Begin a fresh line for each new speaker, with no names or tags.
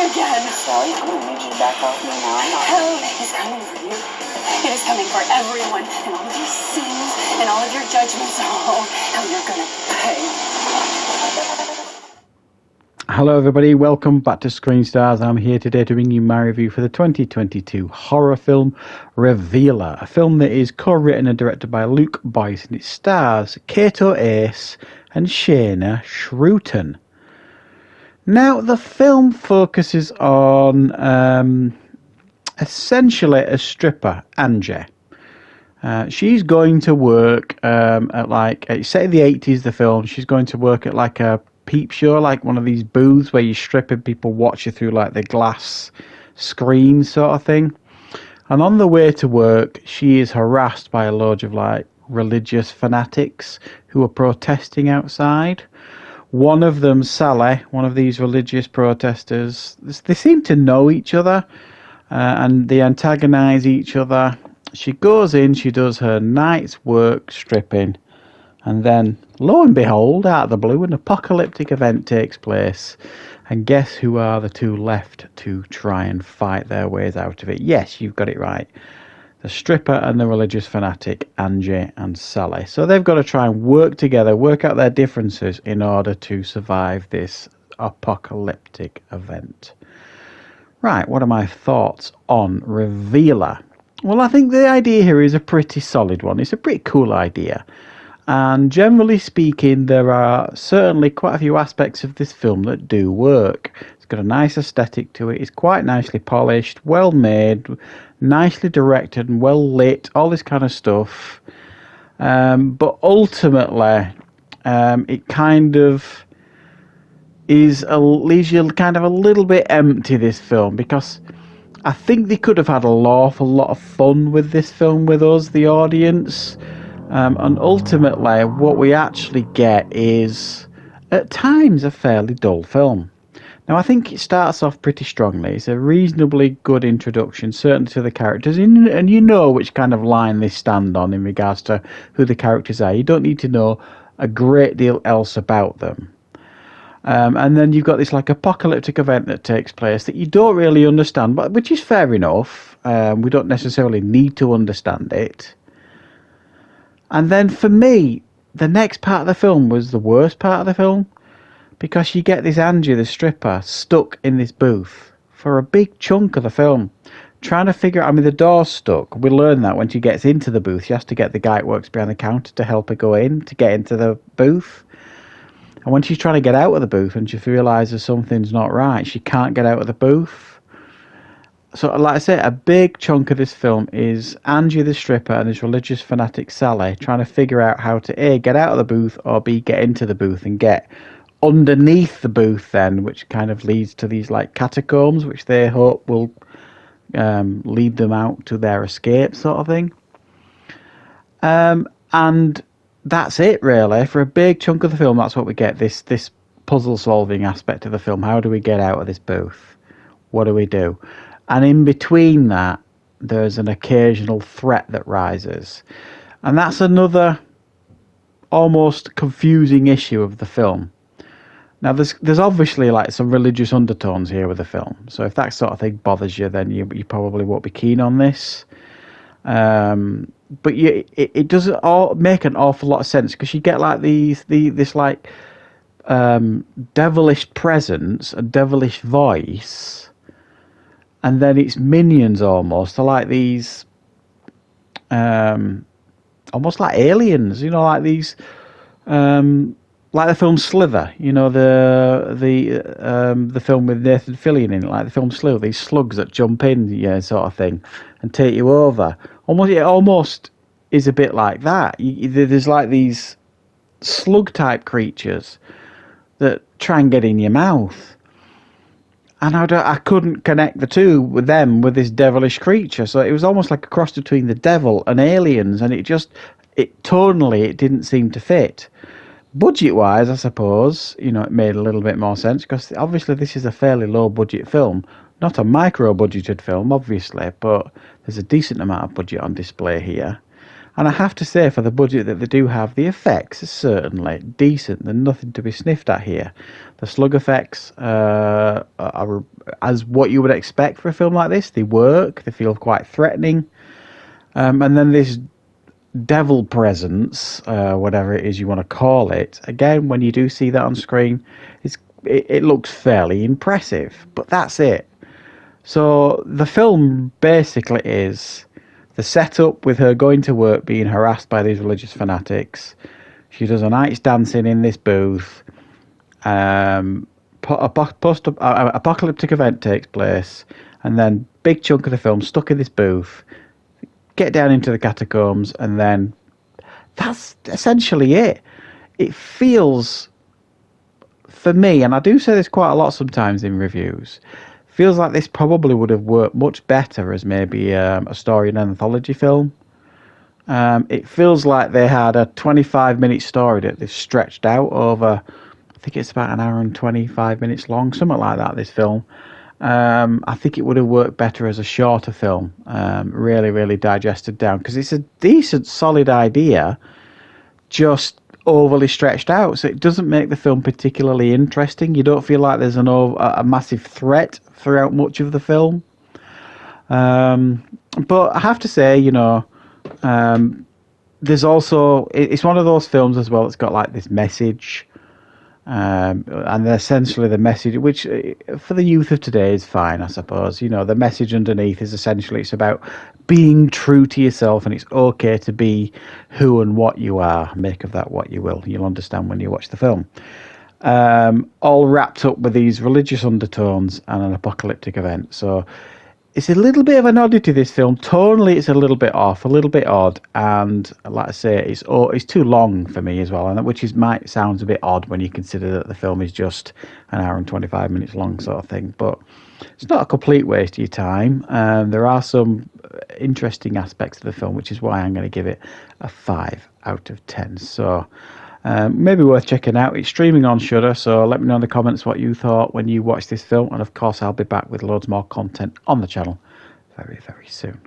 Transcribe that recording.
again.
Sally, I'm gonna need you to back off me now. I'm not.
Hell is coming for you. It is coming for everyone. And all of your sins and all of your judgments. Oh, how you're gonna pay.
Hello everybody, welcome back to Screen Stars. I'm here today to bring you my review for the 2022 horror film Revealer, a film that is co-written and directed by Luke Boyce, and it stars Kato Ace and Shayna Shrewton. Now, the film focuses on essentially a stripper, Angie. She's going to work it's set in the 80s, the film. She's going to work at like a peep show, like one of these booths where you strip and people watch you through like the glass screen sort of thing. And on the way to work, she is harassed by a load of like religious fanatics who are protesting outside. One of them, Sally, one of these religious protesters, they seem to know each other and they antagonize each other. She goes in, she does her night's work stripping, and then, lo and behold, out of the blue, an apocalyptic event takes place. And guess who are the two left to try and fight their ways out of it? Yes, you've got it right. The stripper and the religious fanatic, Angie and Sally. So they've got to try and work together, work out their differences in order to survive this apocalyptic event. Right, what are my thoughts on Revealer? Well, I think the idea here is a pretty solid one. It's a pretty cool idea. And generally speaking, there are certainly quite a few aspects of this film that do work. It's got a nice aesthetic to it. It's quite nicely polished, well made, nicely directed and well lit, all this kind of stuff. But ultimately, it kind of leaves you kind of a little bit empty, this film, because I think they could have had an awful lot of fun with this film with us, the audience. And ultimately, what we actually get is, at times, a fairly dull film. Now, I think it starts off pretty strongly. It's a reasonably good introduction, certainly to the characters, and you know which kind of line they stand on in regards to who the characters are. You don't need to know a great deal else about them. And then you've got this like apocalyptic event that takes place that you don't really understand, but which is fair enough. We don't necessarily need to understand it. And then for me, the next part of the film was the worst part of the film, because you get this Angie, the stripper, stuck in this booth for a big chunk of the film, trying to figure out, the door's stuck. We learn that when she gets into the booth, she has to get the guy that works behind the counter to help her go in, to get into the booth. And when she's trying to get out of the booth and she realises something's not right, she can't get out of the booth. So, like I say, a big chunk of this film is Angie the stripper and this religious fanatic Sally trying to figure out how to A, get out of the booth, or B, get into the booth and get underneath the booth then, which kind of leads to these like catacombs, which they hope will lead them out to their escape sort of thing. And that's it really. For a big chunk of the film, that's what we get, this puzzle solving aspect of the film. How do we get out of this booth? What do we do? And in between that, there's an occasional threat that rises. And that's another almost confusing issue of the film. Now, there's obviously like some religious undertones here with the film. So if that sort of thing bothers you, then you probably won't be keen on this. But it doesn't all make an awful lot of sense, because you get like this devilish presence, a devilish voice, and then it's minions almost. They're like these, almost like aliens, like these, like the film Slither, the film with Nathan Fillion in it, like the film Slither, these slugs that jump in, sort of thing, and take you over. It almost is a bit like that. There's like these slug-type creatures that try and get in your mouth. And I couldn't connect the two with this devilish creature. So it was almost like a cross between the devil and aliens. And tonally, it didn't seem to fit. Budget-wise, I suppose, it made a little bit more sense, because obviously this is a fairly low-budget film. Not a micro-budgeted film, obviously, but there's a decent amount of budget on display here. And I have to say, for the budget that they do have, the effects are certainly decent. There's nothing to be sniffed at here. The slug effects are are as what you would expect for a film like this. They work. They feel quite threatening. And then this devil presence, whatever it is you want to call it, again, when you do see that on screen, it looks fairly impressive. But that's it. So the film basically is the setup with her going to work, being harassed by these religious fanatics. She does a night's dancing in this booth. Apocalyptic event takes place, and then big chunk of the film stuck in this booth. Get down into the catacombs, and then that's essentially it. It feels, for me, and I do say this quite a lot sometimes in reviews, feels like this probably would have worked much better as maybe a story in an anthology film. It feels like they had a 25-minute story that they've stretched out over, I think it's about an hour and 25 minutes long, something like that, this film. I think it would have worked better as a shorter film, really, really digested down, because it's a decent, solid idea, just overly stretched out, so it doesn't make the film particularly interesting. You don't feel like there's a massive threat throughout much of the film. But I have to say, there's also, it's one of those films as well that's got like this message, and essentially the message, which for the youth of today is fine, I suppose. The message underneath is essentially it's about being true to yourself, and it's okay to be who and what you are. Make of that what you will. You'll understand when you watch the film. All wrapped up with these religious undertones and an apocalyptic event. So it's a little bit of an oddity, this film. Tonally, it's a little bit off, a little bit odd, and like I say, it's too long for me as well, and which might sound a bit odd when you consider that the film is just an hour and 25 minutes long, sort of thing. But it's not a complete waste of your time. There are some interesting aspects of the film, which is why I'm going to give it a 5 out of 10. So maybe worth checking out. It's streaming on Shudder, so let me know in the comments what you thought when you watched this film, and of course I'll be back with loads more content on the channel very, very soon.